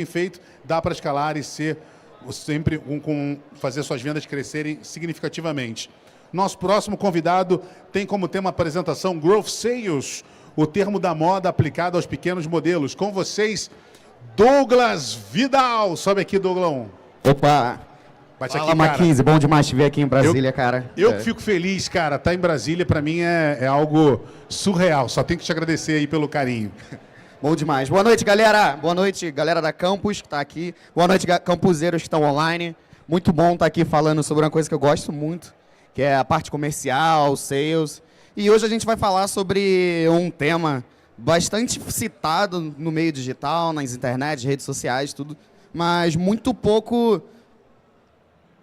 feito, dá para escalar e ser sempre fazer suas vendas crescerem significativamente. Nosso próximo convidado tem como tema a apresentação Growth Sales, o termo da moda aplicado aos pequenos modelos. Com vocês, Douglas Vidal. Sobe aqui, Douglas. Opa! Bate Fala, aqui, cara. Mackenzie. Bom demais te ver aqui em Brasília, cara. Eu que fico feliz, cara. Tá em Brasília, para mim, é algo surreal. Só tenho que te agradecer aí pelo carinho. Bom demais. Boa noite, galera. Boa noite, galera da Campus que está aqui. Boa noite, campuseiros que estão online. Muito bom estar aqui falando sobre uma coisa que eu gosto muito, que é a parte comercial, sales. E hoje a gente vai falar sobre um tema bastante citado no meio digital, nas internet, redes sociais, tudo, mas muito pouco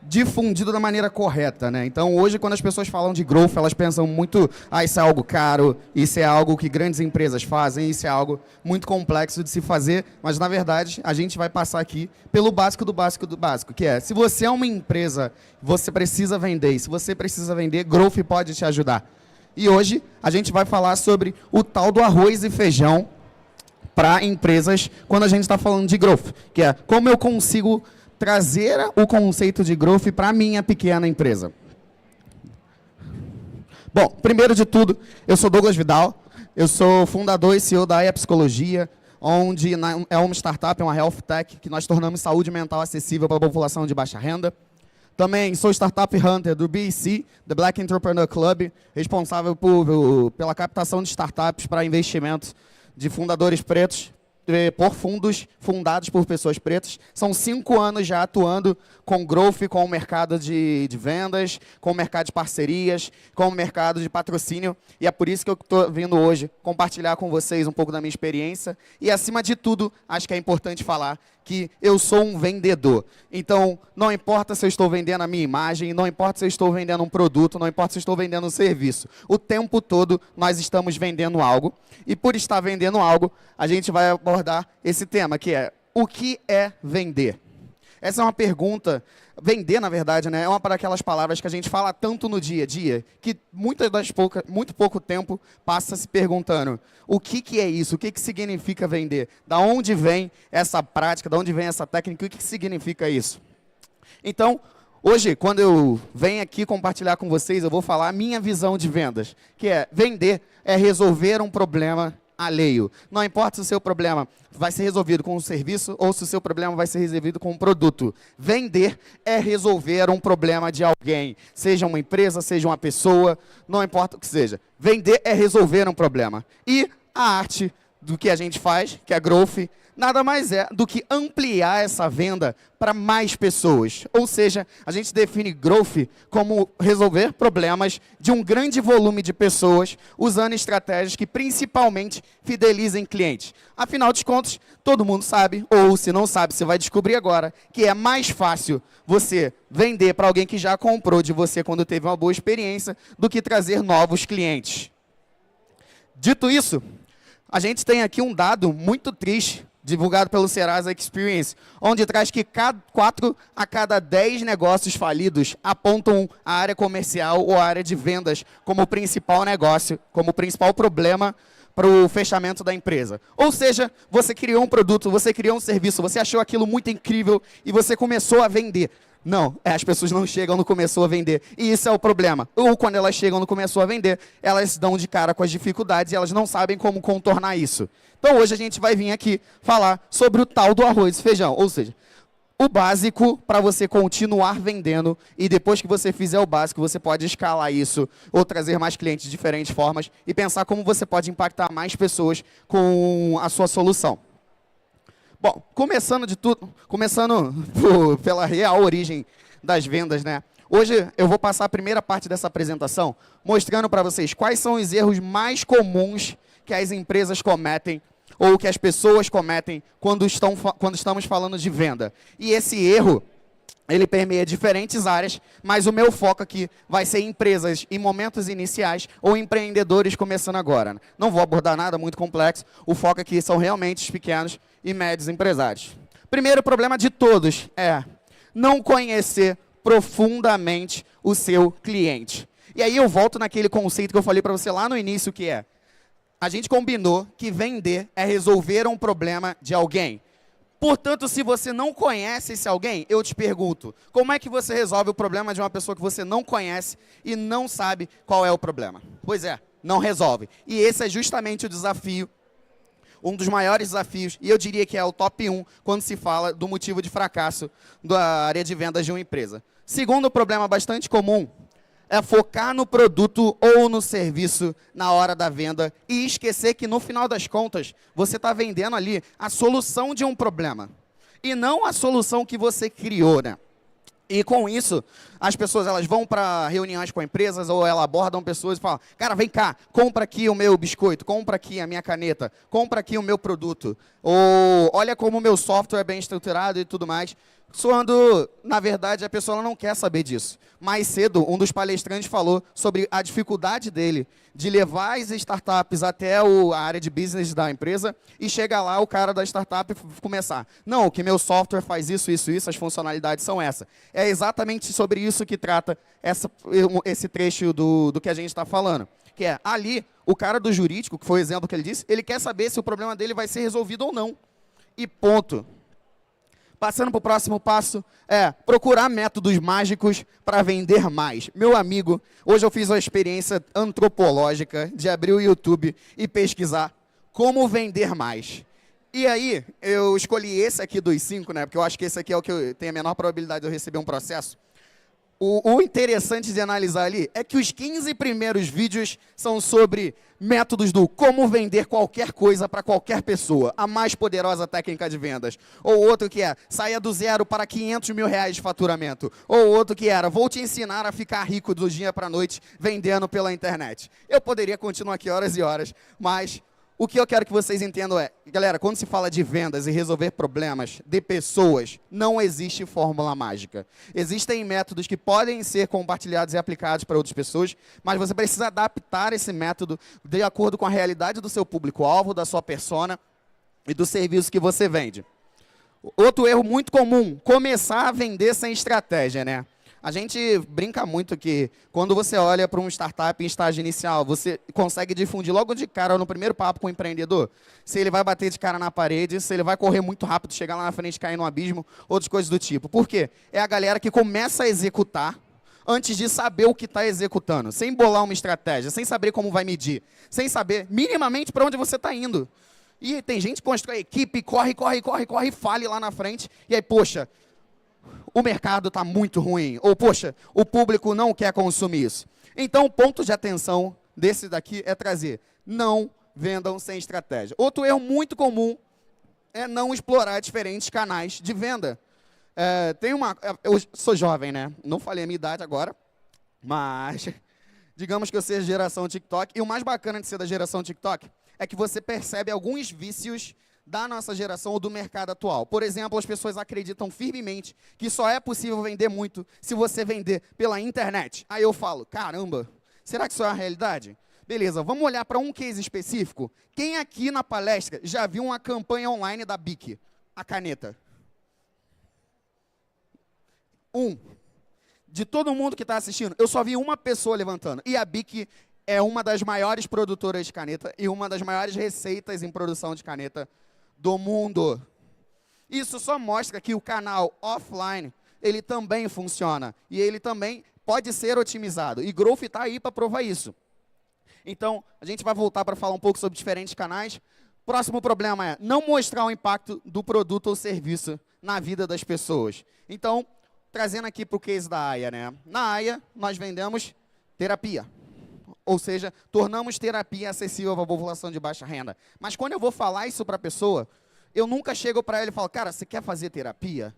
difundido da maneira correta, né? Então, hoje, quando as pessoas falam de growth, elas pensam muito, isso é algo caro, isso é algo que grandes empresas fazem, isso é algo muito complexo de se fazer, mas, na verdade, a gente vai passar aqui pelo básico do básico do básico, que é, se você é uma empresa, você precisa vender, e se você precisa vender, growth pode te ajudar. E hoje, a gente vai falar sobre o tal do arroz e feijão para empresas, quando a gente está falando de growth, que é como eu consigo trazer o conceito de growth para a minha pequena empresa. Bom, primeiro de tudo, eu sou Douglas Vidal, eu sou fundador e CEO da AIA Psicologia, onde é uma startup, é uma health tech, que nós tornamos saúde mental acessível para a população de baixa renda. Também sou Startup Hunter do BEC, The Black Entrepreneur Club, responsável pela captação de startups para investimentos de fundadores pretos, por fundos fundados por pessoas pretas. São 5 anos já atuando com growth, com o mercado de vendas, com o mercado de parcerias, com o mercado de patrocínio. E é por isso que eu estou vindo hoje compartilhar com vocês um pouco da minha experiência. E, acima de tudo, acho que é importante falar que eu sou um vendedor. Então, não importa se eu estou vendendo a minha imagem, não importa se eu estou vendendo um produto, não importa se eu estou vendendo um serviço. O tempo todo, nós estamos vendendo algo. E, por estar vendendo algo, a gente vai abordar esse tema, que é: o que é vender? Essa é uma pergunta. Vender, na verdade, né, é uma daquelas palavras que a gente fala tanto no dia a dia, que muito pouco tempo passa se perguntando o que é isso, o que significa vender, da onde vem essa prática, da onde vem essa técnica, o que significa isso. Então, hoje, quando eu venho aqui compartilhar com vocês, eu vou falar a minha visão de vendas, que é: vender é resolver um problema alheio. Não importa se o seu problema vai ser resolvido com um serviço ou se o seu problema vai ser resolvido com um produto. Vender é resolver um problema de alguém, seja uma empresa, seja uma pessoa, não importa o que seja. Vender é resolver um problema. E a arte do que a gente faz, que é growth, nada mais é do que ampliar essa venda para mais pessoas. Ou seja, a gente define growth como resolver problemas de um grande volume de pessoas, usando estratégias que principalmente fidelizem clientes. Afinal de contas, todo mundo sabe, ou se não sabe, você vai descobrir agora, que é mais fácil você vender para alguém que já comprou de você quando teve uma boa experiência, do que trazer novos clientes. Dito isso, a gente tem aqui um dado muito triste, divulgado pelo Serasa Experience, onde traz que 4 a cada 10 negócios falidos apontam a área comercial ou a área de vendas como o principal negócio, como o principal problema para o fechamento da empresa. Ou seja, você criou um produto, você criou um serviço, você achou aquilo muito incrível e você começou a vender. Não, as pessoas não chegam no começou a vender. E isso é o problema. Ou quando elas chegam no começou a vender, elas dão de cara com as dificuldades e elas não sabem como contornar isso. Então hoje a gente vai vir aqui falar sobre o tal do arroz e feijão. Ou seja, o básico para você continuar vendendo, e depois que você fizer o básico, você pode escalar isso ou trazer mais clientes de diferentes formas e pensar como você pode impactar mais pessoas com a sua solução. Bom, começando pela real origem das vendas, né? Hoje eu vou passar a primeira parte dessa apresentação mostrando para vocês quais são os erros mais comuns que as empresas cometem ou que as pessoas cometem quando estamos falando de venda. E esse erro, ele permeia diferentes áreas, mas o meu foco aqui vai ser empresas em momentos iniciais ou empreendedores começando agora. Não vou abordar nada muito complexo, o foco aqui são realmente os pequenos e médios empresários. Primeiro problema de todos é não conhecer profundamente o seu cliente. E aí eu volto naquele conceito que eu falei para você lá no início, que é: a gente combinou que vender é resolver um problema de alguém. Portanto, se você não conhece esse alguém, eu te pergunto, como é que você resolve o problema de uma pessoa que você não conhece e não sabe qual é o problema? Pois é, não resolve. E esse é justamente o desafio, um dos maiores desafios, e eu diria que é o top 1 quando se fala do motivo de fracasso da área de vendas de uma empresa. Segundo problema bastante comum é focar no produto ou no serviço na hora da venda e esquecer que, no final das contas, você está vendendo ali a solução de um problema e não a solução que você criou, né? E com isso, as pessoas elas vão para reuniões com empresas ou elas abordam pessoas e falam, cara, vem cá, compra aqui o meu biscoito, compra aqui a minha caneta, compra aqui o meu produto. Ou olha como o meu software é bem estruturado e tudo mais. Soando, na verdade, a pessoa não quer saber disso. Mais cedo, um dos palestrantes falou sobre a dificuldade dele de levar as startups até a área de business da empresa e chega lá o cara da startup começar. Não, que meu software faz isso, isso, isso, as funcionalidades são essas. É exatamente sobre isso que trata esse trecho do que a gente está falando. Que é, ali, o cara do jurídico, que foi o exemplo que ele disse, ele quer saber se o problema dele vai ser resolvido ou não. E ponto. Passando para o próximo passo, procurar métodos mágicos para vender mais. Meu amigo, hoje eu fiz uma experiência antropológica de abrir o YouTube e pesquisar como vender mais. E aí, eu escolhi esse aqui dos 5, né? Porque eu acho que esse aqui é o que tem a menor probabilidade de eu receber um processo. O interessante de analisar ali é que os 15 primeiros vídeos são sobre métodos do como vender qualquer coisa para qualquer pessoa, a mais poderosa técnica de vendas. Ou outro que saia do zero para 500 mil reais de faturamento. Ou outro que vou te ensinar a ficar rico do dia para a noite vendendo pela internet. Eu poderia continuar aqui horas e horas, mas o que eu quero que vocês entendam galera, quando se fala de vendas e resolver problemas de pessoas, não existe fórmula mágica. Existem métodos que podem ser compartilhados e aplicados para outras pessoas, mas você precisa adaptar esse método de acordo com a realidade do seu público-alvo, da sua persona e do serviço que você vende. Outro erro muito comum, começar a vender sem estratégia, né? A gente brinca muito que quando você olha para um startup em estágio inicial, você consegue difundir logo de cara no primeiro papo com o empreendedor, se ele vai bater de cara na parede, se ele vai correr muito rápido, chegar lá na frente e cair no abismo, outras coisas do tipo. Por quê? É a galera que começa a executar antes de saber o que está executando, sem bolar uma estratégia, sem saber como vai medir, sem saber minimamente para onde você está indo. E tem gente que constrói equipe, corre, fale lá na frente, e aí, poxa, o mercado está muito ruim, ou, poxa, o público não quer consumir isso. Então, o ponto de atenção desse daqui é trazer, não vendam sem estratégia. Outro erro muito comum é não explorar diferentes canais de venda. Eu sou jovem, né? Não falei a minha idade agora, mas digamos que eu seja geração TikTok, e o mais bacana de ser da geração TikTok é que você percebe alguns vícios da nossa geração ou do mercado atual. Por exemplo, as pessoas acreditam firmemente que só é possível vender muito se você vender pela internet. Aí eu falo, caramba, será que isso é a realidade? Beleza, vamos olhar para um case específico. Quem aqui na palestra já viu uma campanha online da BIC, a caneta? De todo mundo que está assistindo, eu só vi uma pessoa levantando. E a BIC é uma das maiores produtoras de caneta e uma das maiores receitas em produção de caneta do mundo. Isso só mostra que o canal offline, ele também funciona. E ele também pode ser otimizado. E Growth está aí para provar isso. Então, a gente vai voltar para falar um pouco sobre diferentes canais. Próximo problema é não mostrar o impacto do produto ou serviço na vida das pessoas. Então, trazendo aqui para o case da AIA, né? Na AIA, nós vendemos terapia. Ou seja, tornamos terapia acessível para a população de baixa renda. Mas quando eu vou falar isso para a pessoa, eu nunca chego para ela e falo, cara, você quer fazer terapia?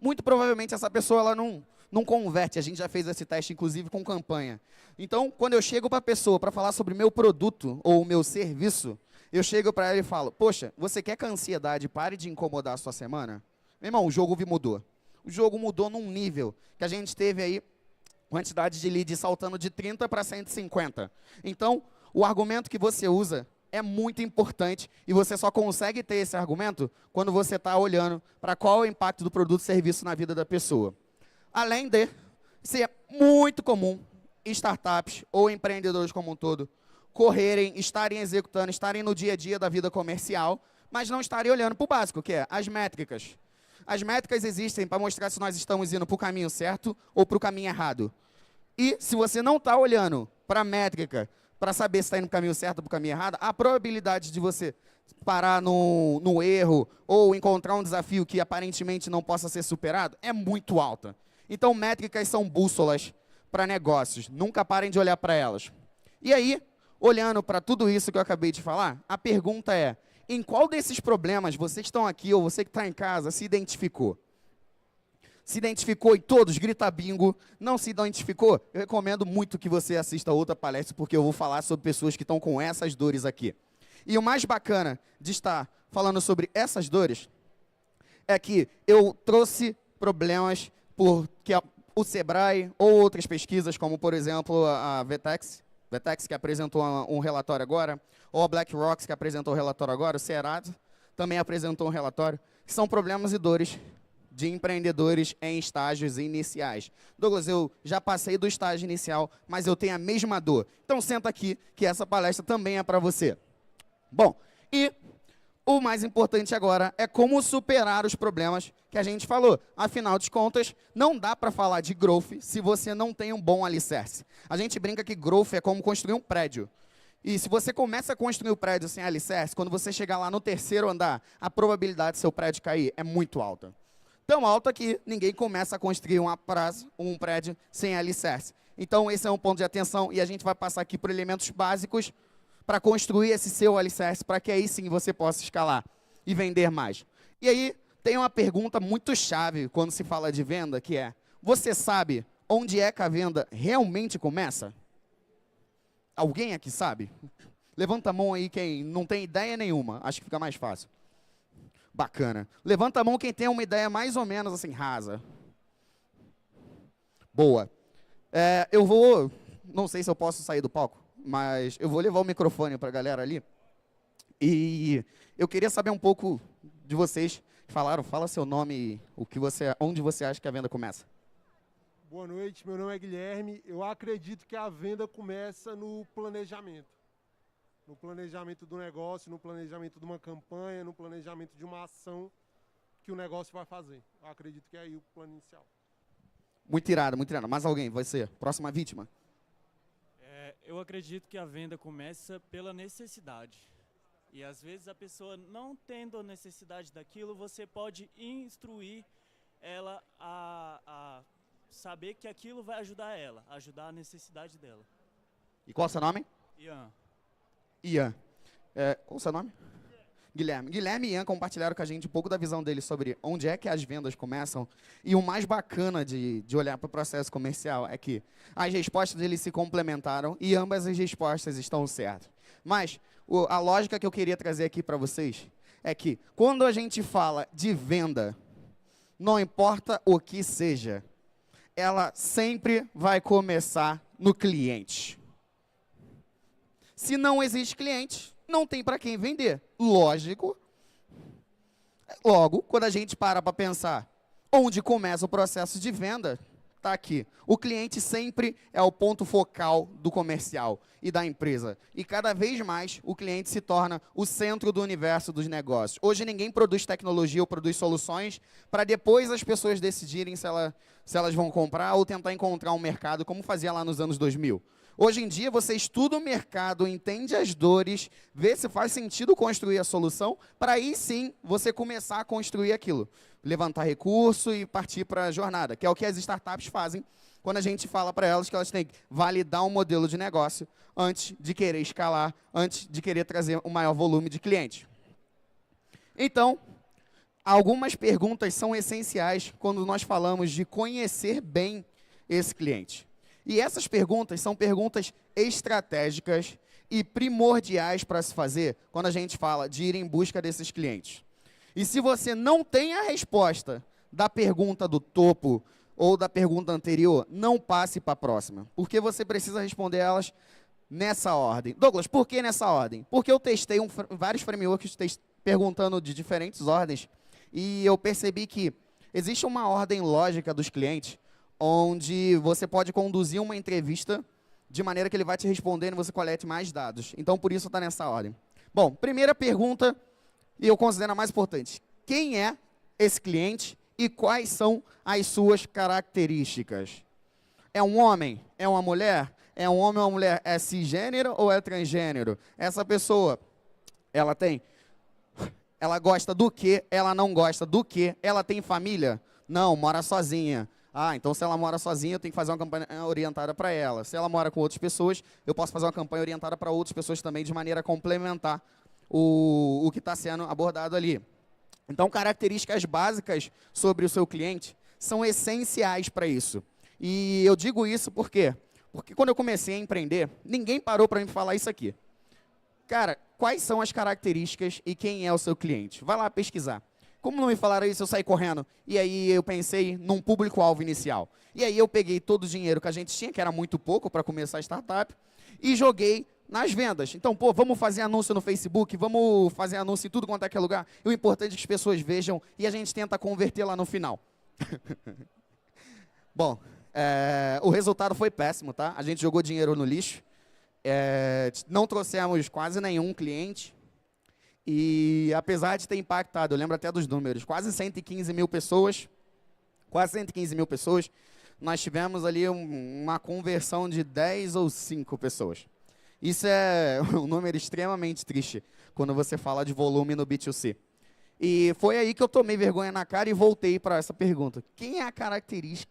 Muito provavelmente essa pessoa ela não converte. A gente já fez esse teste, inclusive, com campanha. Então, quando eu chego para a pessoa para falar sobre meu produto ou o meu serviço, eu chego para ela e falo, poxa, você quer que a ansiedade pare de incomodar a sua semana? Meu irmão, o jogo mudou. O jogo mudou num nível que a gente teve aí quantidade de leads saltando de 30 para 150. Então, o argumento que você usa é muito importante e você só consegue ter esse argumento quando você está olhando para qual é o impacto do produto ou serviço na vida da pessoa. Além de ser muito comum startups ou empreendedores como um todo correrem, estarem executando, estarem no dia a dia da vida comercial, mas não estarem olhando para o básico, que é as métricas. As métricas existem para mostrar se nós estamos indo para o caminho certo ou para o caminho errado. E se você não está olhando para a métrica para saber se está indo para o caminho certo ou para o caminho errado, a probabilidade de você parar no erro ou encontrar um desafio que aparentemente não possa ser superado é muito alta. Então, métricas são bússolas para negócios. Nunca parem de olhar para elas. E aí, olhando para tudo isso que eu acabei de falar, a pergunta é, em qual desses problemas vocês que estão aqui ou você que está em casa se identificou? Se identificou em todos? Grita bingo. Não se identificou? Eu recomendo muito que você assista outra palestra, porque eu vou falar sobre pessoas que estão com essas dores aqui. E o mais bacana de estar falando sobre essas dores é que eu trouxe problemas porque o Sebrae ou outras pesquisas, como, por exemplo, a Vetex, que apresentou um relatório agora, ou a BlackRock, que apresentou um relatório agora, o Cerado também apresentou um relatório, que são problemas e dores de empreendedores em estágios iniciais. Douglas, eu já passei do estágio inicial, mas eu tenho a mesma dor. Então, senta aqui, que essa palestra também é para você. Bom, e o mais importante agora é como superar os problemas que a gente falou. Afinal de contas, não dá para falar de growth se você não tem um bom alicerce. A gente brinca que growth é como construir um prédio. E se você começa a construir o prédio sem alicerce, quando você chegar lá no terceiro andar, a probabilidade de seu prédio cair é muito alta. Tão alta que ninguém começa a construir um prédio sem alicerce. Então, esse é um ponto de atenção e a gente vai passar aqui por elementos básicos para construir esse seu alicerce, para que aí sim você possa escalar e vender mais. E aí, tem uma pergunta muito chave quando se fala de venda, que é, você sabe onde é que a venda realmente começa? Alguém aqui sabe? Levanta a mão aí quem não tem ideia nenhuma, acho que fica mais fácil. Bacana. Levanta a mão quem tem uma ideia mais ou menos assim, rasa. Boa. Eu vou, não sei se eu posso sair do palco, mas eu vou levar o microfone para a galera ali. E eu queria saber um pouco de vocês. Fala seu nome, onde você acha que a venda começa. Boa noite, meu nome é Guilherme. Eu acredito que a venda começa no planejamento. No planejamento do negócio, no planejamento de uma campanha, no planejamento de uma ação que o negócio vai fazer. Eu acredito que é aí o plano inicial. Muito irado, muito irado. Mais alguém? Vai ser próxima vítima. Eu acredito que a venda começa pela necessidade. E às vezes a pessoa não tendo a necessidade daquilo, você pode instruir ela a saber que aquilo vai ajudar ela, ajudar a necessidade dela. E qual é o seu nome? Ian. Qual é o seu nome? Guilherme. Guilherme e Ian compartilharam com a gente um pouco da visão deles sobre onde é que as vendas começam. E o mais bacana de olhar para o processo comercial é que as respostas deles se complementaram e ambas as respostas estão certas. Mas a lógica que eu queria trazer aqui para vocês é que quando a gente fala de venda, não importa o que seja, ela sempre vai começar no cliente. Se não existe cliente, não tem para quem vender. Lógico. Logo, quando a gente para pensar onde começa o processo de venda, está aqui. O cliente sempre é o ponto focal do comercial e da empresa. E cada vez mais o cliente se torna o centro do universo dos negócios. Hoje ninguém produz tecnologia ou produz soluções para depois as pessoas decidirem se elas vão comprar ou tentar encontrar um mercado, como fazia lá nos anos 2000. Hoje em dia, você estuda o mercado, entende as dores, vê se faz sentido construir a solução, para aí sim você começar a construir aquilo. Levantar recurso e partir para a jornada, que é o que as startups fazem quando a gente fala para elas que elas têm que validar um modelo de negócio antes de querer escalar, antes de querer trazer um maior volume de clientes. Então, algumas perguntas são essenciais quando nós falamos de conhecer bem esse cliente. E essas perguntas são perguntas estratégicas e primordiais para se fazer quando a gente fala de ir em busca desses clientes. E se você não tem a resposta da pergunta do topo ou da pergunta anterior, não passe para a próxima, porque você precisa responder elas nessa ordem. Douglas, por que nessa ordem? Porque eu testei vários frameworks perguntando de diferentes ordens e eu percebi que existe uma ordem lógica dos clientes onde você pode conduzir uma entrevista de maneira que ele vai te respondendo e você colete mais dados. Então, por isso está nessa ordem. Bom, primeira pergunta e eu considero a mais importante. Quem é esse cliente e quais são as suas características? É um homem? É uma mulher? É um homem ou uma mulher? É cisgênero ou é transgênero? Essa pessoa, ela gosta do quê? Ela não gosta do quê? Ela tem família? Não, mora sozinha. Ah, então se ela mora sozinha, eu tenho que fazer uma campanha orientada para ela. Se ela mora com outras pessoas, eu posso fazer uma campanha orientada para outras pessoas também, de maneira a complementar o que está sendo abordado ali. Então, características básicas sobre o seu cliente são essenciais para isso. E eu digo isso por quê? Porque quando eu comecei a empreender, ninguém parou para me falar isso aqui. Cara, quais são as características e quem é o seu cliente? Vai lá pesquisar. Como não me falaram isso, eu saí correndo. E aí eu pensei num público-alvo inicial. E aí eu peguei todo o dinheiro que a gente tinha, que era muito pouco para começar a startup, e joguei nas vendas. Então, pô, vamos fazer anúncio no Facebook, vamos fazer anúncio em tudo quanto é que é lugar. E o importante é que as pessoas vejam e a gente tenta converter lá no final. Bom, o resultado foi péssimo, tá? A gente jogou dinheiro no lixo. Não trouxemos quase nenhum cliente. E apesar de ter impactado, eu lembro até dos números, quase 115 mil pessoas, nós tivemos ali uma conversão de 10 ou 5 pessoas. Isso é um número extremamente triste, quando você fala de volume no B2C. E foi aí que eu tomei vergonha na cara e voltei para essa pergunta.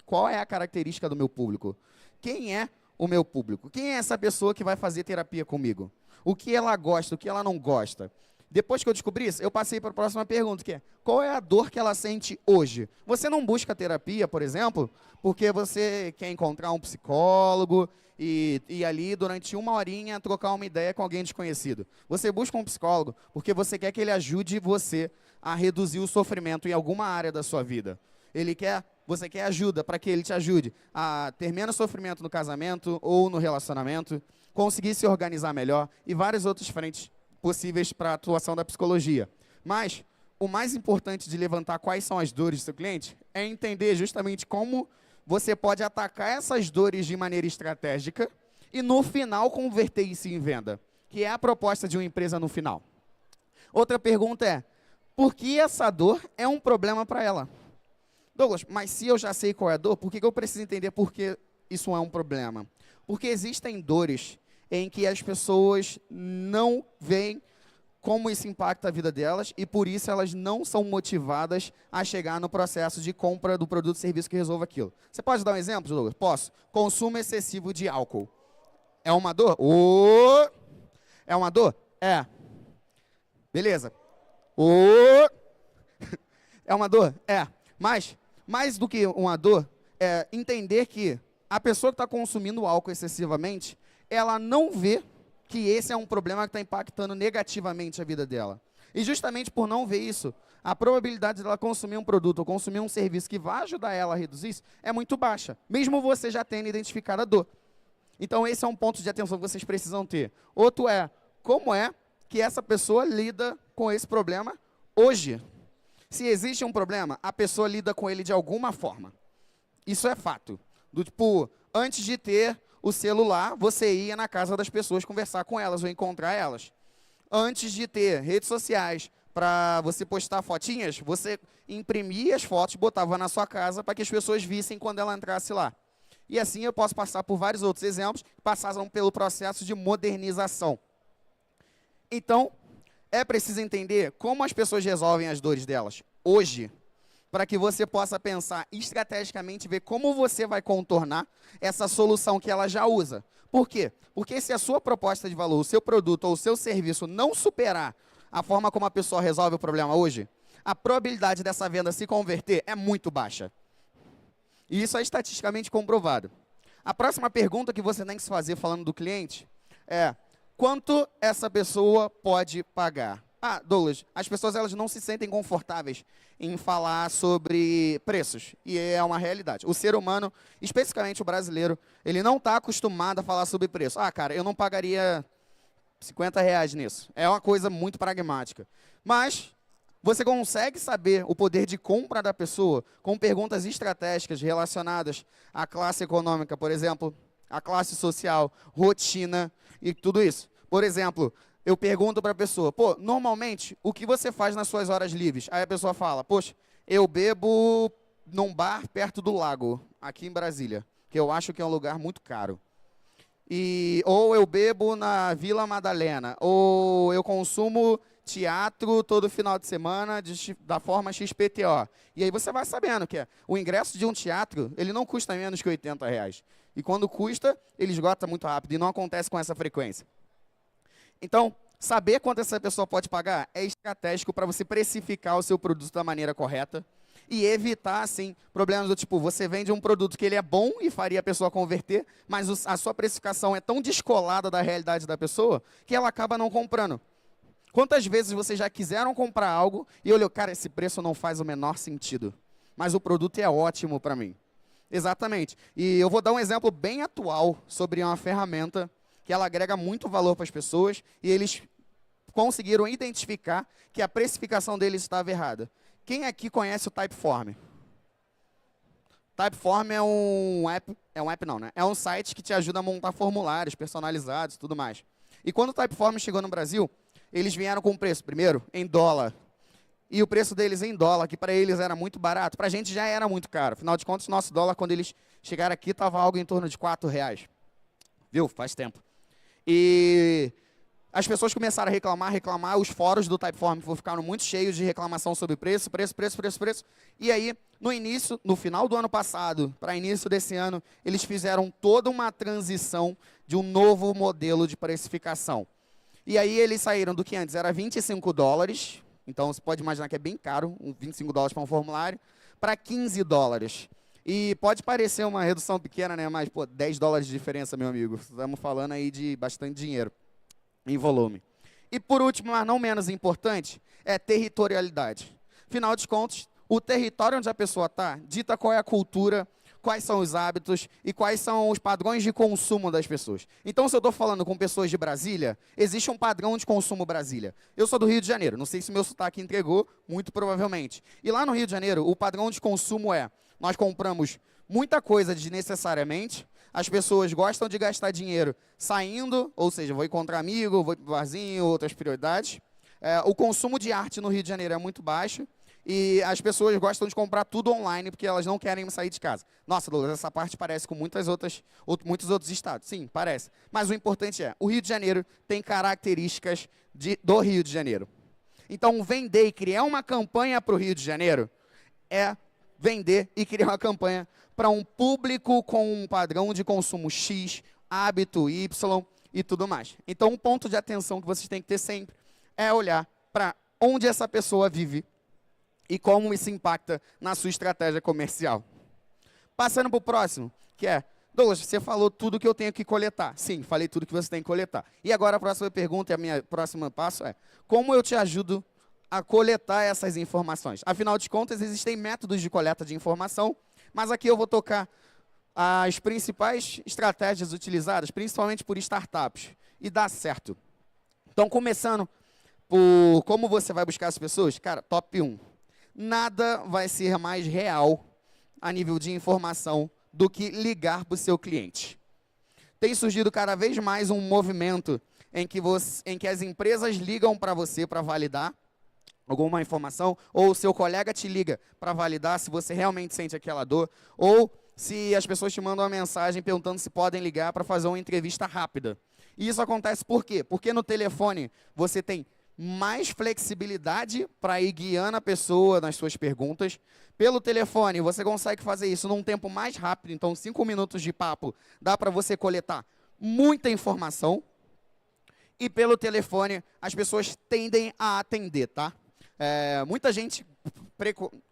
Qual é a característica do meu público? Quem é o meu público? Quem é essa pessoa que vai fazer terapia comigo? O que ela gosta, o que ela não gosta? Depois que eu descobri isso, eu passei para a próxima pergunta, que é: qual é a dor que ela sente hoje? Você não busca terapia, por exemplo, porque você quer encontrar um psicólogo e ali, durante uma horinha, trocar uma ideia com alguém desconhecido. Você busca um psicólogo porque você quer que ele ajude você a reduzir o sofrimento em alguma área da sua vida. Você quer ajuda para que ele te ajude a ter menos sofrimento no casamento ou no relacionamento, conseguir se organizar melhor e várias outras frentes possíveis para a atuação da psicologia. Mas o mais importante de levantar quais são as dores do seu cliente é entender justamente como você pode atacar essas dores de maneira estratégica e, no final, converter isso em venda, que é a proposta de uma empresa no final. Outra pergunta é: por que essa dor é um problema para ela? Douglas, mas se eu já sei qual é a dor, por que eu preciso entender por que isso é um problema? Porque existem dores em que as pessoas não veem como isso impacta a vida delas e, por isso, elas não são motivadas a chegar no processo de compra do produto ou serviço que resolva aquilo. Você pode dar um exemplo, Douglas? Posso. Consumo excessivo de álcool. É uma dor? É uma dor? É. Beleza. É uma dor? É. Mas, mais do que uma dor, é entender que a pessoa que está consumindo álcool excessivamente, ela não vê que esse é um problema que está impactando negativamente a vida dela. E justamente por não ver isso, a probabilidade dela consumir um produto ou consumir um serviço que vai ajudar ela a reduzir isso é muito baixa, mesmo você já tendo identificado a dor. Então esse é um ponto de atenção que vocês precisam ter. Outro é: como é que essa pessoa lida com esse problema hoje? Se existe um problema, a pessoa lida com ele de alguma forma. Isso é fato. Do tipo, antes de ter o celular, você ia na casa das pessoas conversar com elas ou encontrar elas. Antes de ter redes sociais para você postar fotinhas, você imprimia as fotos, botava na sua casa para que as pessoas vissem quando ela entrasse lá. E assim eu posso passar por vários outros exemplos que passaram pelo processo de modernização. Então, é preciso entender como as pessoas resolvem as dores delas hoje, para que você possa pensar estrategicamente, ver como você vai contornar essa solução que ela já usa. Por quê? Porque se a sua proposta de valor, o seu produto ou o seu serviço não superar a forma como a pessoa resolve o problema hoje, a probabilidade dessa venda se converter é muito baixa. E isso é estatisticamente comprovado. A próxima pergunta que você tem que se fazer falando do cliente é: quanto essa pessoa pode pagar? Ah, Douglas, as pessoas elas não se sentem confortáveis em falar sobre preços, e é uma realidade. O ser humano, especificamente o brasileiro, ele não está acostumado a falar sobre preço. Ah, cara, eu não pagaria R$50 nisso. É uma coisa muito pragmática. Mas você consegue saber o poder de compra da pessoa com perguntas estratégicas relacionadas à classe econômica, por exemplo, à classe social, rotina e tudo isso. Por exemplo, eu pergunto para a pessoa, pô, normalmente, o que você faz nas suas horas livres? Aí a pessoa fala, poxa, eu bebo num bar perto do lago, aqui em Brasília, que eu acho que é um lugar muito caro. Ou eu bebo na Vila Madalena, ou eu consumo teatro todo final de semana da forma XPTO. E aí você vai sabendo que o ingresso de um teatro, ele não custa menos que R$80. E quando custa, ele esgota muito rápido e não acontece com essa frequência. Então, saber quanto essa pessoa pode pagar é estratégico para você precificar o seu produto da maneira correta e evitar, assim, problemas do tipo, você vende um produto que ele é bom e faria a pessoa converter, mas a sua precificação é tão descolada da realidade da pessoa que ela acaba não comprando. Quantas vezes vocês já quiseram comprar algo e olhou, cara, esse preço não faz o menor sentido, mas o produto é ótimo para mim. Exatamente. E eu vou dar um exemplo bem atual sobre uma ferramenta que ela agrega muito valor para as pessoas e eles conseguiram identificar que a precificação deles estava errada. Quem aqui conhece o Typeform? Typeform é um app não, né? É um site que te ajuda a montar formulários personalizados e tudo mais. E quando o Typeform chegou no Brasil, eles vieram com o preço, primeiro, em dólar. E o preço deles em dólar, que para eles era muito barato, para a gente já era muito caro. Afinal de contas, nosso dólar, quando eles chegaram aqui, estava algo em torno de R$4. Viu? Faz tempo. E as pessoas começaram a reclamar, os fóruns do Typeform ficaram muito cheios de reclamação sobre preço. E aí, no final do ano passado, para início desse ano, eles fizeram toda uma transição de um novo modelo de precificação. E aí eles saíram do que antes era $25, então você pode imaginar que é bem caro, $25 para um formulário, para $15. E pode parecer uma redução pequena, né? Mas, pô, $10 de diferença, meu amigo. Estamos falando aí de bastante dinheiro em volume. E por último, mas não menos importante, é territorialidade. Afinal de contas, o território onde a pessoa está dita qual é a cultura, quais são os hábitos e quais são os padrões de consumo das pessoas. Então, se eu estou falando com pessoas de Brasília, existe um padrão de consumo Brasília. Eu sou do Rio de Janeiro, não sei se meu sotaque entregou, muito provavelmente. E lá no Rio de Janeiro, o padrão de consumo é, nós compramos muita coisa desnecessariamente, as pessoas gostam de gastar dinheiro saindo, ou seja, vou encontrar amigo, vou para o barzinho, outras prioridades. O consumo de arte no Rio de Janeiro é muito baixo e as pessoas gostam de comprar tudo online porque elas não querem sair de casa. Nossa, Douglas, essa parte parece com muitos outros estados. Sim, parece. Mas o importante é, o Rio de Janeiro tem características do Rio de Janeiro. Então, vender e criar uma campanha para o Rio de Janeiro é vender e criar uma campanha para um público com um padrão de consumo X, hábito Y e tudo mais. Então, um ponto de atenção que vocês têm que ter sempre é olhar para onde essa pessoa vive e como isso impacta na sua estratégia comercial. Passando para o próximo, que é, Douglas, você falou tudo que eu tenho que coletar. Sim, falei tudo que você tem que coletar. E agora a próxima pergunta e a minha próxima passo é, como eu te ajudo a coletar essas informações? Afinal de contas, existem métodos de coleta de informação, mas aqui eu vou tocar as principais estratégias utilizadas, principalmente por startups, e dá certo. Então, começando por como você vai buscar as pessoas, cara, top 1. Nada vai ser mais real a nível de informação do que ligar para o seu cliente. Tem surgido cada vez mais um movimento em que as empresas ligam para você para validar alguma informação, ou o seu colega te liga para validar se você realmente sente aquela dor, ou se as pessoas te mandam uma mensagem perguntando se podem ligar para fazer uma entrevista rápida. E isso acontece por quê? Porque no telefone você tem mais flexibilidade para ir guiando a pessoa nas suas perguntas. Pelo telefone, você consegue fazer isso num tempo mais rápido, então 5 minutos de papo dá para você coletar muita informação. E pelo telefone, as pessoas tendem a atender, tá? Muita gente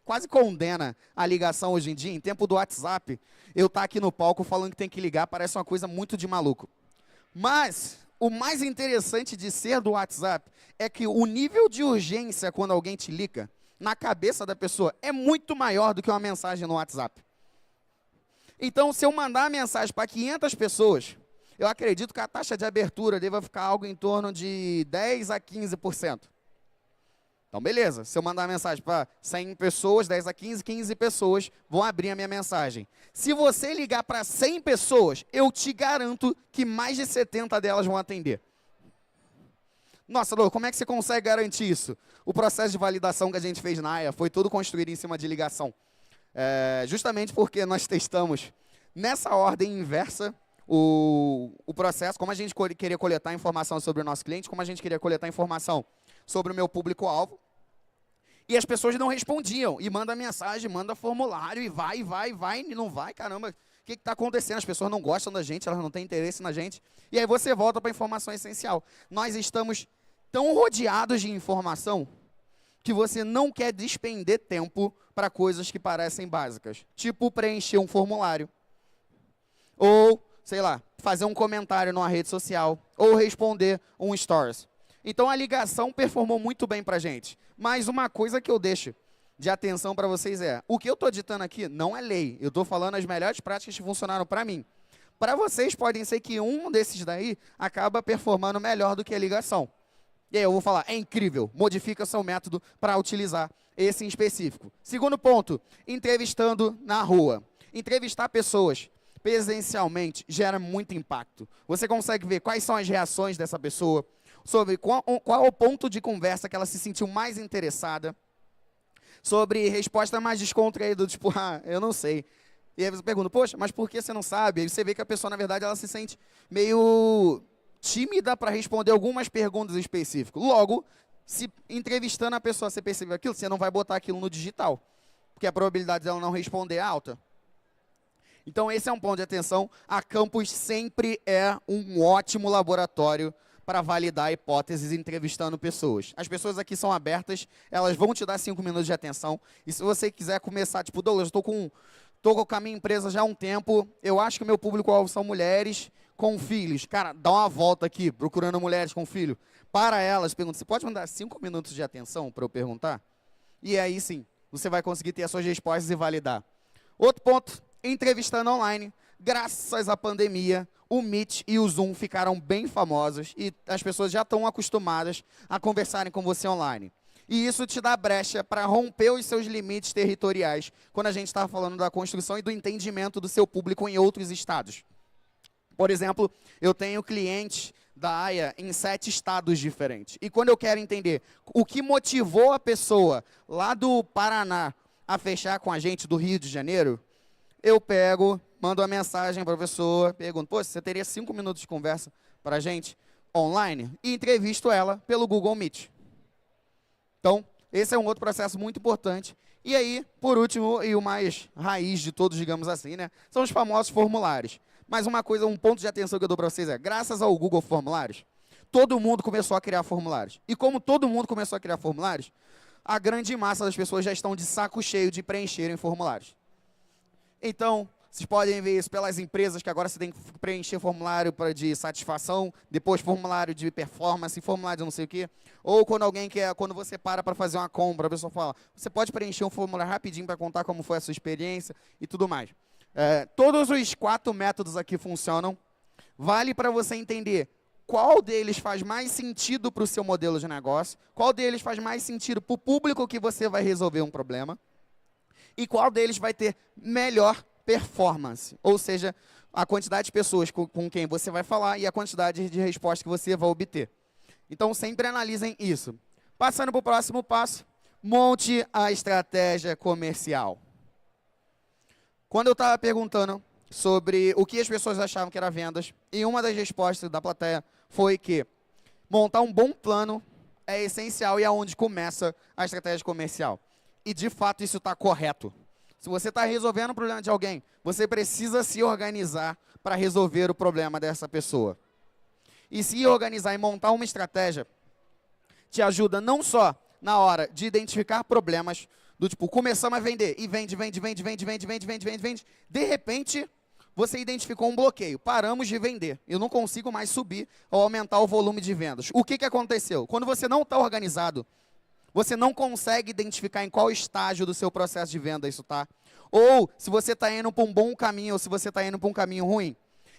quase condena a ligação hoje em dia. Em tempo do WhatsApp, eu estar aqui no palco falando que tem que ligar parece uma coisa muito de maluco. Mas o mais interessante de ser do WhatsApp é que o nível de urgência quando alguém te liga, na cabeça da pessoa, é muito maior do que uma mensagem no WhatsApp. Então, se eu mandar a mensagem para 500 pessoas, eu acredito que a taxa de abertura deva ficar algo em torno de 10% a 15%. Então, beleza. Se eu mandar uma mensagem para 100 pessoas, 10 a 15 pessoas vão abrir a minha mensagem. Se você ligar para 100 pessoas, eu te garanto que mais de 70 delas vão atender. Nossa, Lô, como é que você consegue garantir isso? O processo de validação que a gente fez na AIA foi todo construído em cima de ligação. Justamente porque nós testamos nessa ordem inversa o processo, como a gente queria coletar informação sobre o nosso cliente, como a gente queria coletar informação sobre o meu público-alvo. E as pessoas não respondiam. E manda mensagem, manda formulário, e vai, e não vai, caramba. O que está acontecendo? As pessoas não gostam da gente, elas não têm interesse na gente. E aí você volta para a informação essencial. Nós estamos tão rodeados de informação que você não quer despender tempo para coisas que parecem básicas. Tipo preencher um formulário. Ou, sei lá, fazer um comentário numa rede social. Ou responder um stories. Então a ligação performou muito bem para a gente. Mas uma coisa que eu deixo de atenção para vocês o que eu estou ditando aqui não é lei. Eu estou falando as melhores práticas que funcionaram para mim. Para vocês pode ser que um desses daí acaba performando melhor do que a ligação. E aí eu vou falar, é incrível, modifica seu método para utilizar esse em específico. Segundo ponto, entrevistando na rua. Entrevistar pessoas presencialmente gera muito impacto. Você consegue ver quais são as reações dessa pessoa, sobre qual é o ponto de conversa que ela se sentiu mais interessada, sobre resposta mais descontraída, tipo, eu não sei. E aí você pergunta, poxa, mas por que você não sabe? Aí você vê que a pessoa, na verdade, ela se sente meio tímida para responder algumas perguntas específicas. Logo, se entrevistando a pessoa você percebeu aquilo, você não vai botar aquilo no digital, porque a probabilidade dela não responder é alta. Então, esse é um ponto de atenção. A Campus sempre é um ótimo laboratório para validar hipóteses entrevistando pessoas. As pessoas aqui são abertas, elas vão te dar 5 minutos de atenção. E se você quiser começar, tipo, Douglas, eu estou com a minha empresa já há um tempo, eu acho que o meu público-alvo são mulheres com filhos. Cara, dá uma volta aqui, procurando mulheres com filho. Para elas, pergunta, você pode me dar 5 minutos de atenção para eu perguntar? E aí sim, você vai conseguir ter as suas respostas e validar. Outro ponto, entrevistando online. Graças à pandemia, o Meet e o Zoom ficaram bem famosos e as pessoas já estão acostumadas a conversarem com você online. E isso te dá brecha para romper os seus limites territoriais quando a gente está falando da construção e do entendimento do seu público em outros estados. Por exemplo, eu tenho clientes da AIA em 7 estados diferentes. E quando eu quero entender o que motivou a pessoa lá do Paraná a fechar com a gente do Rio de Janeiro, eu pego, mando uma mensagem para a pessoa, pergunto, pô, você teria 5 minutos de conversa para a gente online? E entrevisto ela pelo Google Meet. Então, esse é um outro processo muito importante. E aí, por último, e o mais raiz de todos, digamos assim, né, são os famosos formulários. Mas uma coisa, um ponto de atenção que eu dou para vocês graças ao Google Formulários, todo mundo começou a criar formulários. E como todo mundo começou a criar formulários, a grande massa das pessoas já estão de saco cheio de preencherem formulários. Então, vocês podem ver isso pelas empresas que agora você tem que preencher formulário de satisfação, depois formulário de performance, formulário de não sei o quê. Ou quando quando você para fazer uma compra, a pessoa fala, você pode preencher um formulário rapidinho para contar como foi a sua experiência e tudo mais. Todos os 4 métodos aqui funcionam. Vale para você entender qual deles faz mais sentido para o seu modelo de negócio, qual deles faz mais sentido para o público que você vai resolver um problema, e qual deles vai ter melhor performance, ou seja, a quantidade de pessoas com quem você vai falar e a quantidade de respostas que você vai obter. Então, sempre analisem isso. Passando para o próximo passo, monte a estratégia comercial. Quando eu estava perguntando sobre o que as pessoas achavam que era vendas, e uma das respostas da plateia foi que montar um bom plano é essencial e é onde começa a estratégia comercial. E, de fato, isso está correto. Se você está resolvendo o problema de alguém, você precisa se organizar para resolver o problema dessa pessoa. E se organizar e montar uma estratégia te ajuda não só na hora de identificar problemas, do tipo, começamos a vender, e vende. De repente, você identificou um bloqueio, paramos de vender. Eu não consigo mais subir ou aumentar o volume de vendas. O que aconteceu? Quando você não está organizado, você não consegue identificar em qual estágio do seu processo de venda isso está. Ou se você está indo para um bom caminho ou se você está indo para um caminho ruim.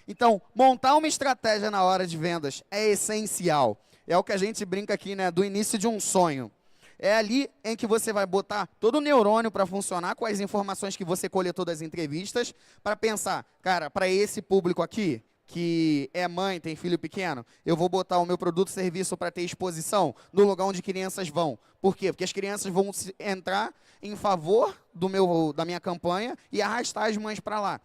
Então, montar uma estratégia na hora de vendas é essencial. É o que a gente brinca aqui, né, do início de um sonho. É ali em que você vai botar todo o neurônio para funcionar com as informações que você coletou das entrevistas, para pensar, cara, para esse público aqui, que é mãe, tem filho pequeno, eu vou botar o meu produto ou serviço para ter exposição no lugar onde crianças vão. Por quê? Porque as crianças vão entrar em favor da minha campanha e arrastar as mães para lá.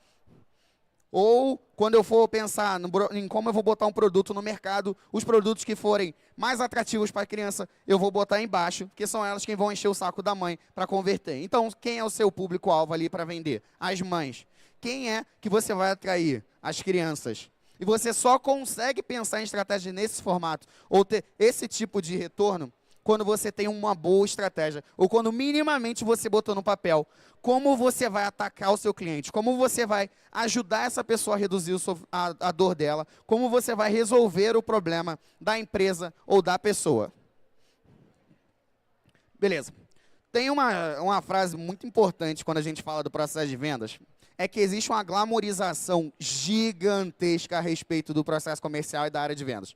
Ou, quando eu for pensar em como eu vou botar um produto no mercado, os produtos que forem mais atrativos para a criança, eu vou botar embaixo, porque são elas quem vão encher o saco da mãe para converter. Então, quem é o seu público-alvo ali para vender? As mães. Quem é que você vai atrair? As crianças. E você só consegue pensar em estratégia nesse formato, ou ter esse tipo de retorno, quando você tem uma boa estratégia, ou quando minimamente você botou no papel como você vai atacar o seu cliente, como você vai ajudar essa pessoa a reduzir a dor dela, como você vai resolver o problema da empresa ou da pessoa. Beleza. Tem uma frase muito importante quando a gente fala do processo de vendas, é que existe uma glamorização gigantesca a respeito do processo comercial e da área de vendas.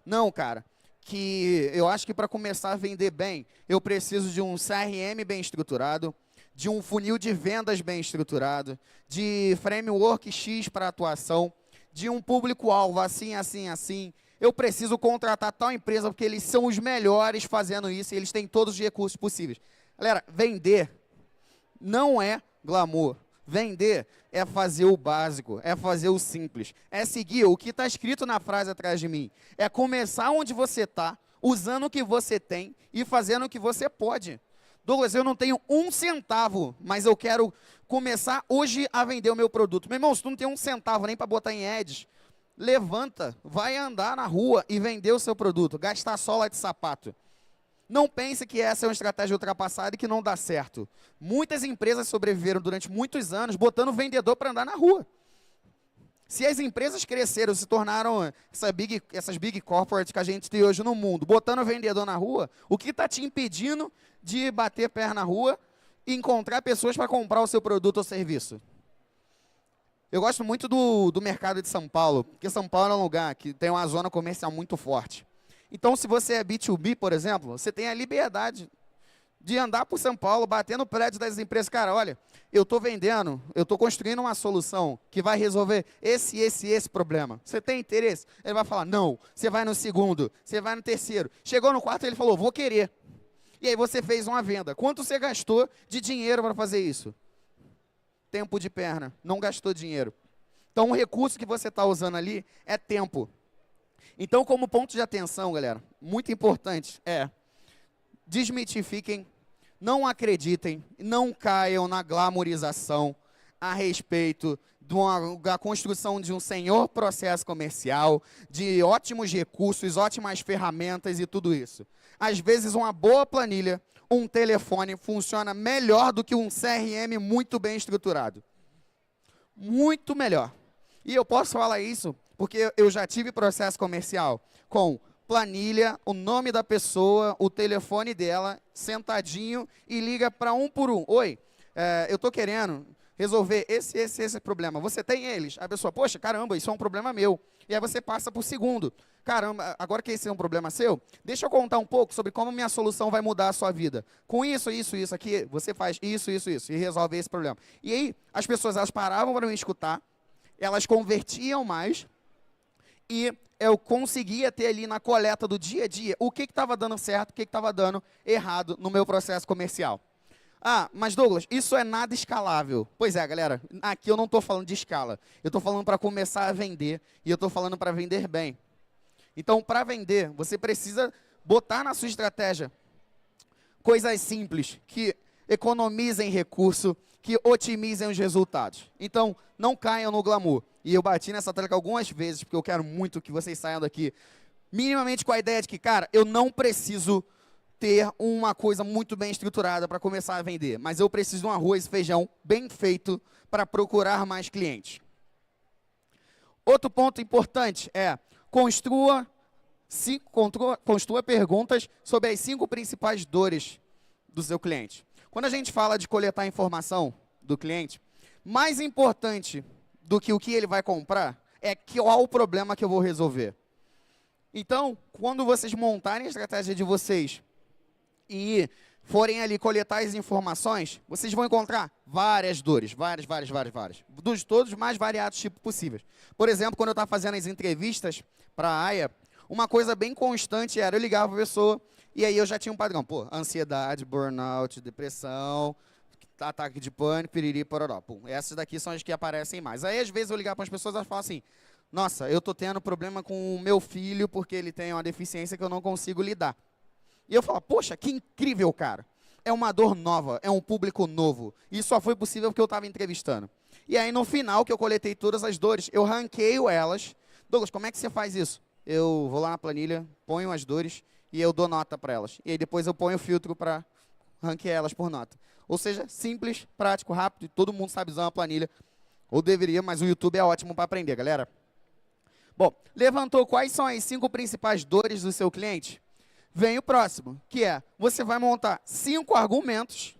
Não, cara, que eu acho que para começar a vender bem, eu preciso de um CRM bem estruturado, de um funil de vendas bem estruturado, de framework X para atuação, de um público-alvo assim, assim, assim. Eu preciso contratar tal empresa porque eles são os melhores fazendo isso e eles têm todos os recursos possíveis. Galera, vender não é glamour. Vender é fazer o básico, é fazer o simples, é seguir o que está escrito na frase atrás de mim. É começar onde você está, usando o que você tem e fazendo o que você pode. Douglas, eu não tenho um centavo, mas eu quero começar hoje a vender o meu produto. Meu irmão, se tu não tem um centavo nem para botar em ads, levanta, vai andar na rua e vender o seu produto, gastar sola de sapato. Não pense que essa é uma estratégia ultrapassada e que não dá certo. Muitas empresas sobreviveram durante muitos anos botando vendedor para andar na rua. Se as empresas cresceram, se tornaram essas big corporates que a gente tem hoje no mundo, botando vendedor na rua, o que está te impedindo de bater pé na rua e encontrar pessoas para comprar o seu produto ou serviço? Eu gosto muito do mercado de São Paulo, porque São Paulo é um lugar que tem uma zona comercial muito forte. Então, se você é B2B, por exemplo, você tem a liberdade de andar por São Paulo, bater no prédio das empresas. Cara, olha, eu estou vendendo, eu estou construindo uma solução que vai resolver esse problema. Você tem interesse? Ele vai falar, não. Você vai no segundo, você vai no terceiro. Chegou no quarto, ele falou, vou querer. E aí você fez uma venda. Quanto você gastou de dinheiro para fazer isso? Tempo de perna, não gastou dinheiro. Então, o recurso que você está usando ali é tempo. Então, como ponto de atenção, galera, muito importante é desmitifiquem, não acreditem, não caiam na glamorização a respeito da construção de um senhor processo comercial, de ótimos recursos, ótimas ferramentas e tudo isso. Às vezes, uma boa planilha, um telefone funciona melhor do que um CRM muito bem estruturado. Muito melhor. E eu posso falar isso porque eu já tive processo comercial com planilha, o nome da pessoa, o telefone dela, sentadinho e liga para um por um. Oi, eu estou querendo resolver esse problema. Você tem eles? A pessoa, poxa, caramba, isso é um problema meu. E aí você passa para o segundo. Caramba, agora que esse é um problema seu, deixa eu contar um pouco sobre como minha solução vai mudar a sua vida. Com isso aqui, você faz isso e resolve esse problema. E aí, as pessoas, elas paravam para me escutar, elas convertiam mais e eu conseguia ter ali na coleta do dia a dia o que estava dando certo, o que estava dando errado no meu processo comercial. Ah, mas Douglas, isso é nada escalável. Pois é, galera, aqui eu não estou falando de escala. Eu estou falando para começar a vender e eu estou falando para vender bem. Então, para vender, você precisa botar na sua estratégia coisas simples, que economizem recurso, que otimizem os resultados. Então, não caiam no glamour. E eu bati nessa tecla algumas vezes, porque eu quero muito que vocês saiam daqui minimamente com a ideia de que, cara, eu não preciso ter uma coisa muito bem estruturada para começar a vender, mas eu preciso de um arroz e feijão bem feito para procurar mais clientes. Outro ponto importante é construa perguntas sobre as 5 principais dores do seu cliente. Quando a gente fala de coletar informação do cliente, mais importante do que o que ele vai comprar é qual o problema que eu vou resolver. Então, quando vocês montarem a estratégia de vocês e forem ali coletar as informações, vocês vão encontrar várias dores, várias. Dos todos os mais variados tipos possíveis. Por exemplo, quando eu estava fazendo as entrevistas para a AIA, uma coisa bem constante era, eu ligava para a pessoa, e aí eu já tinha um padrão, pô, ansiedade, burnout, depressão, ataque de pânico, piriri, pororó. Pum, essas daqui são as que aparecem mais. Aí, às vezes, eu ligava para as pessoas e elas falam assim, nossa, eu tô tendo problema com o meu filho porque ele tem uma deficiência que eu não consigo lidar. E eu falo, poxa, que incrível, cara. É uma dor nova, é um público novo. E só foi possível porque eu estava entrevistando. E aí, no final, que eu coletei todas as dores, eu ranqueio elas. Douglas, como é que você faz isso? Eu vou lá na planilha, ponho as dores e eu dou nota para elas. E aí, depois eu ponho o filtro para ranquear elas por nota. Ou seja, simples, prático, rápido, e todo mundo sabe usar uma planilha. Ou deveria, mas o YouTube é ótimo para aprender, galera. Bom, levantou quais são as 5 principais dores do seu cliente? Vem o próximo, que é, você vai montar 5 argumentos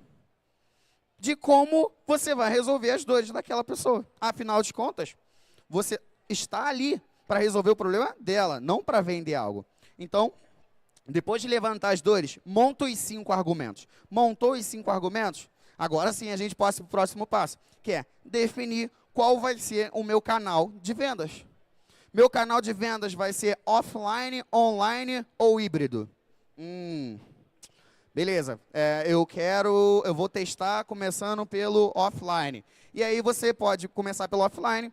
de como você vai resolver as dores daquela pessoa. Afinal de contas, você está ali para resolver o problema dela, não para vender algo. Então, depois de levantar as dores, monta os 5 argumentos. Montou os 5 argumentos? Agora sim a gente passa para o próximo passo, que é definir qual vai ser o meu canal de vendas. Meu canal de vendas vai ser offline, online ou híbrido? Beleza, eu vou testar começando pelo offline. E aí você pode começar pelo offline,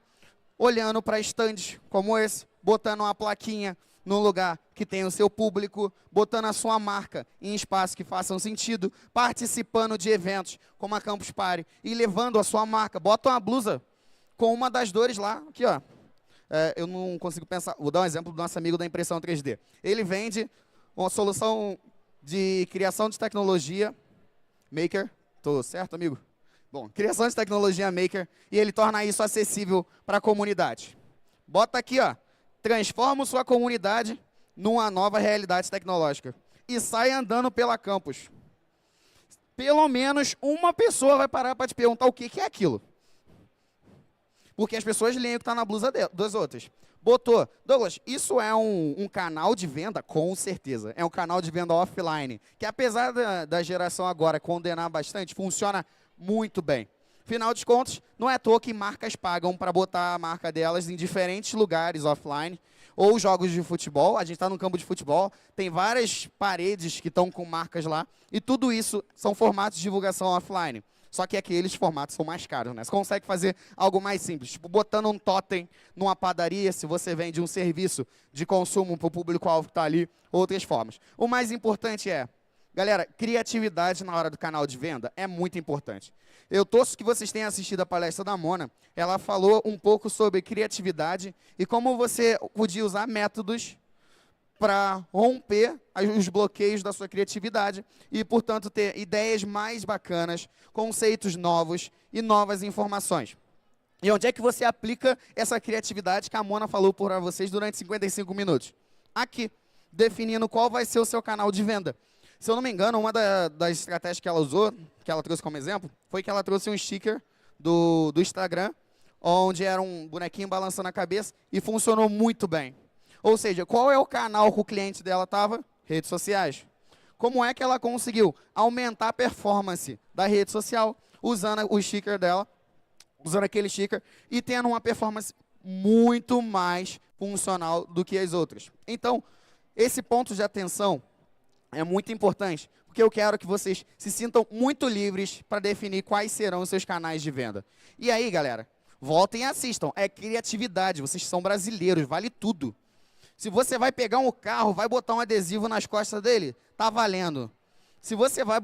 olhando para estandes como esse, botando uma plaquinha no lugar que tem o seu público, botando a sua marca em espaços que façam sentido, participando de eventos como a Campus Party e levando a sua marca. Bota uma blusa com uma das dores lá, aqui ó. Eu não consigo pensar, vou dar um exemplo do nosso amigo da impressão 3D. Ele vende uma solução de criação de tecnologia Maker. Tô certo, amigo? Bom, criação de tecnologia Maker e ele torna isso acessível para a comunidade. Bota aqui, ó, transforma sua comunidade numa nova realidade tecnológica e sai andando pela campus. Pelo menos uma pessoa vai parar para te perguntar o que é aquilo. Porque as pessoas leem o que está na blusa das outras. Botou, Douglas, isso é um canal de venda? Com certeza. É um canal de venda offline, que apesar da geração agora condenar bastante, funciona muito bem. Afinal de contas, não é à toa que marcas pagam para botar a marca delas em diferentes lugares offline, ou jogos de futebol. A gente está no campo de futebol, tem várias paredes que estão com marcas lá, e tudo isso são formatos de divulgação offline. Só que aqueles formatos são mais caros, né? Você consegue fazer algo mais simples, tipo botando um totem numa padaria, se você vende um serviço de consumo para o público-alvo que está ali, outras formas. O mais importante é, galera, criatividade na hora do canal de venda é muito importante. Eu torço que vocês tenham assistido a palestra da Mona. Ela falou um pouco sobre criatividade e como você podia usar métodos para romper os bloqueios da sua criatividade e, portanto, ter ideias mais bacanas, conceitos novos e novas informações. E onde é que você aplica essa criatividade que a Mona falou para vocês durante 55 minutos? Aqui, definindo qual vai ser o seu canal de venda. Se eu não me engano, uma das estratégias que ela usou, que ela trouxe como exemplo, foi que ela trouxe um sticker do Instagram, onde era um bonequinho balançando a cabeça e funcionou muito bem. Ou seja, qual é o canal que o cliente dela estava? Redes sociais. Como é que ela conseguiu aumentar a performance da rede social usando o sticker dela, usando aquele sticker e tendo uma performance muito mais funcional do que as outras? Então, esse ponto de atenção é muito importante, porque eu quero que vocês se sintam muito livres para definir quais serão os seus canais de venda. E aí, galera, voltem e assistam. É criatividade, vocês são brasileiros, vale tudo. Se você vai pegar um carro, vai botar um adesivo nas costas dele, tá valendo. Se você vai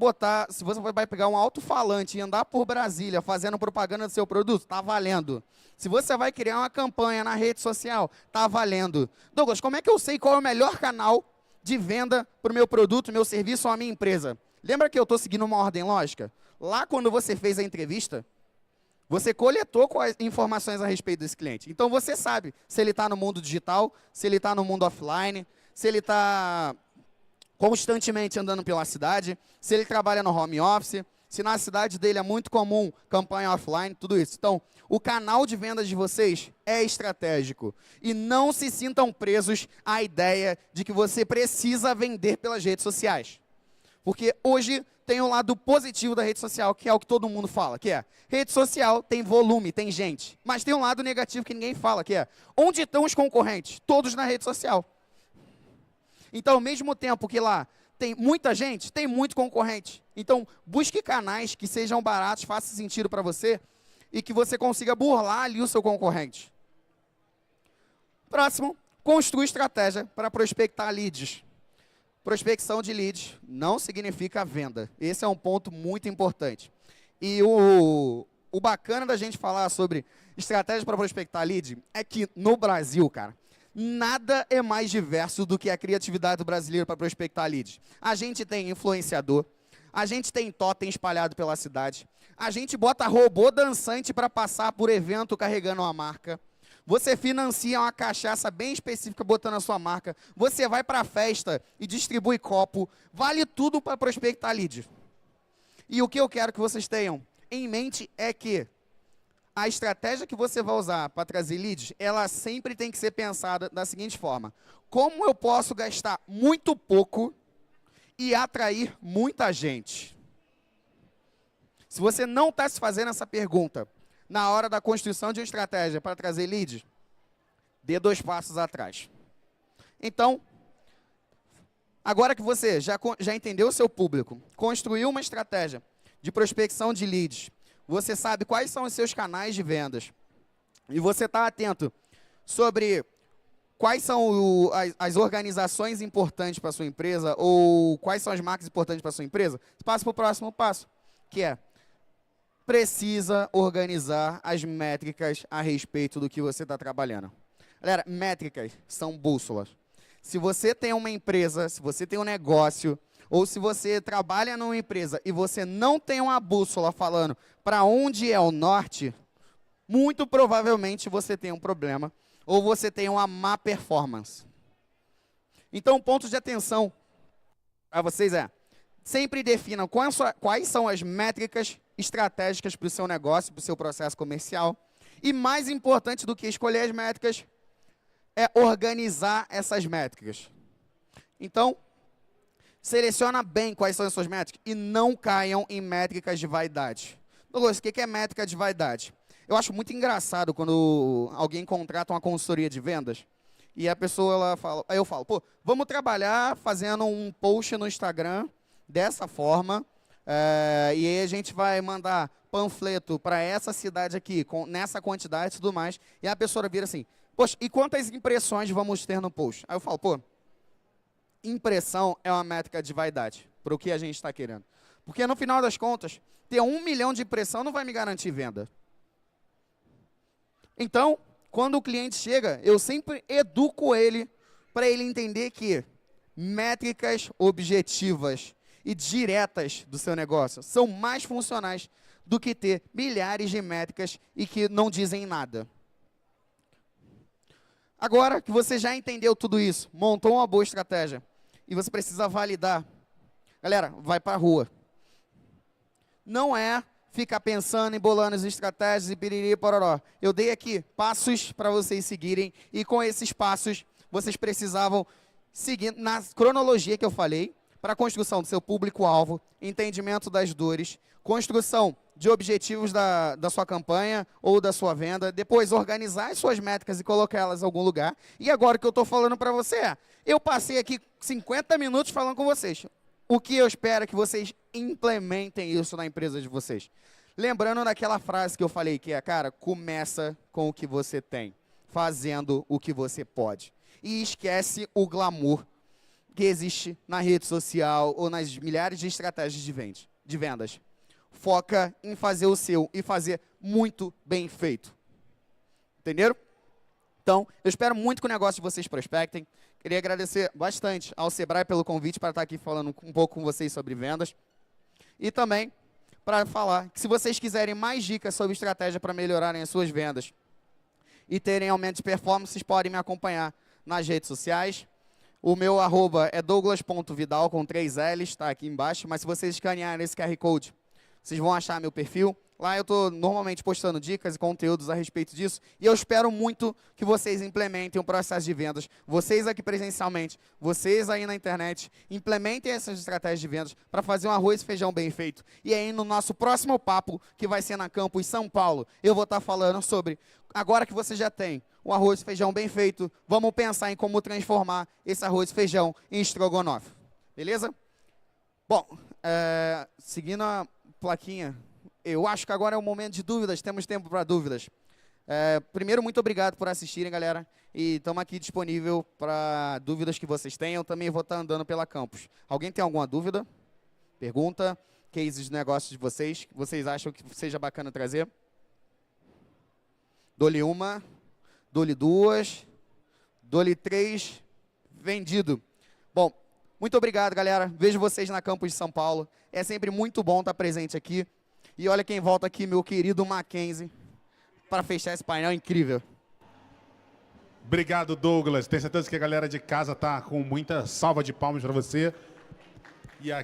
pegar um alto-falante e andar por Brasília fazendo propaganda do seu produto, tá valendo. Se você vai criar uma campanha na rede social, tá valendo. Douglas, como é que eu sei qual é o melhor canal de venda para o meu produto, meu serviço ou a minha empresa? Lembra que eu estou seguindo uma ordem lógica? Lá quando você fez a entrevista, você coletou quais informações a respeito desse cliente. Então, você sabe se ele está no mundo digital, se ele está no mundo offline, se ele está constantemente andando pela cidade, se ele trabalha no home office, se na cidade dele é muito comum campanha offline, tudo isso. Então, o canal de vendas de vocês é estratégico. E não se sintam presos à ideia de que você precisa vender pelas redes sociais. Porque hoje tem o lado positivo da rede social, que é o que todo mundo fala, que é rede social tem volume, tem gente. Mas tem um lado negativo que ninguém fala, que é onde estão os concorrentes? Todos na rede social. Então, ao mesmo tempo que lá tem muita gente, tem muito concorrente. Então, busque canais que sejam baratos, façam sentido para você e que você consiga burlar ali o seu concorrente. Próximo, construa estratégia para prospectar leads. Prospecção de leads não significa venda. Esse é um ponto muito importante. E o bacana da gente falar sobre estratégia para prospectar lead é que no Brasil, cara, nada é mais diverso do que a criatividade do brasileiro para prospectar leads. A gente tem influenciador, a gente tem totem espalhado pela cidade, a gente bota robô dançante para passar por evento carregando uma marca. Você financia uma cachaça bem específica botando a sua marca. Você vai para a festa e distribui copo. Vale tudo para prospectar lead. E o que eu quero que vocês tenham em mente é que a estratégia que você vai usar para trazer leads, ela sempre tem que ser pensada da seguinte forma. Como eu posso gastar muito pouco e atrair muita gente? Se você não está se fazendo essa pergunta na hora da construção de uma estratégia para trazer lead, dê 2 passos atrás. Então, agora que você já entendeu o seu público, construiu uma estratégia de prospecção de leads, você sabe quais são os seus canais de vendas, e você está atento sobre quais são as organizações importantes para a sua empresa, ou quais são as marcas importantes para a sua empresa, passa para o próximo passo, que é precisa organizar as métricas a respeito do que você está trabalhando. Galera, métricas são bússolas. Se você tem uma empresa, se você tem um negócio, ou se você trabalha numa empresa e você não tem uma bússola falando para onde é o norte, muito provavelmente você tem um problema, ou você tem uma má performance. Então, pontos de atenção para vocês é, sempre definam quais são as métricas estratégicas para o seu negócio, para o seu processo comercial. E mais importante do que escolher as métricas, é organizar essas métricas. Então, seleciona bem quais são as suas métricas e não caiam em métricas de vaidade. Douglas, o que é métrica de vaidade? Eu acho muito engraçado quando alguém contrata uma consultoria de vendas e a pessoa ela fala, aí eu falo, pô, vamos trabalhar fazendo um post no Instagram dessa forma, e aí a gente vai mandar panfleto para essa cidade aqui, nessa quantidade e tudo mais, e a pessoa vira assim, poxa, e quantas impressões vamos ter no post? Aí eu falo, pô, impressão é uma métrica de vaidade, para o que a gente está querendo. Porque no final das contas, ter 1 milhão de impressão não vai me garantir venda. Então, quando o cliente chega, eu sempre educo ele, para ele entender que métricas objetivas e diretas do seu negócio são mais funcionais do que ter milhares de métricas e que não dizem nada. Agora que você já entendeu tudo isso, montou uma boa estratégia e você precisa validar, galera, vai para a rua. Não é ficar pensando, embolando as estratégias e piriri pororó. Eu dei aqui passos para vocês seguirem e com esses passos vocês precisavam seguir na cronologia que eu falei, para a construção do seu público-alvo, entendimento das dores, construção de objetivos da sua campanha ou da sua venda, depois organizar as suas métricas e colocá-las em algum lugar. E agora o que eu estou falando para você é, eu passei aqui 50 minutos falando com vocês. O que eu espero é que vocês implementem isso na empresa de vocês. Lembrando daquela frase que eu falei, que é, cara, começa com o que você tem, fazendo o que você pode. E esquece o glamour que existe na rede social ou nas milhares de estratégias de vendas. Foca em fazer o seu e fazer muito bem feito. Entenderam? Então, eu espero muito que o negócio de vocês prospectem. Queria agradecer bastante ao Sebrae pelo convite para estar aqui falando um pouco com vocês sobre vendas. E também para falar que se vocês quiserem mais dicas sobre estratégia para melhorarem as suas vendas e terem aumento de performance, vocês podem me acompanhar nas redes sociais. O meu @ é douglas.vidal com 3 L's, está aqui embaixo, mas se vocês escanearem esse QR Code, vocês vão achar meu perfil. Lá eu estou normalmente postando dicas e conteúdos a respeito disso. E eu espero muito que vocês implementem o processo de vendas. Vocês aqui presencialmente, vocês aí na internet, implementem essas estratégias de vendas para fazer um arroz e feijão bem feito. E aí no nosso próximo papo, que vai ser na Campus São Paulo, eu vou estar falando sobre, agora que você já tem um arroz e feijão bem feito, vamos pensar em como transformar esse arroz e feijão em estrogonofe. Beleza? Bom, seguindo a plaquinha, eu acho que agora é o momento de dúvidas, temos tempo para dúvidas. Primeiro, muito obrigado por assistirem, galera, e estamos aqui disponível para dúvidas que vocês tenham. Também vou estar andando pela campus. Alguém tem alguma dúvida? Pergunta? Cases de negócios de vocês, que vocês acham que seja bacana trazer? Dou-lhe uma, dou-lhe duas, dou-lhe três, vendido. Bom, muito obrigado, galera. Vejo vocês na Campus de São Paulo. É sempre muito bom estar presente aqui. E olha quem volta aqui, meu querido Mackenzie, para fechar esse painel incrível. Obrigado, Douglas. Tenho certeza que a galera de casa tá com muita salva de palmas para você. E a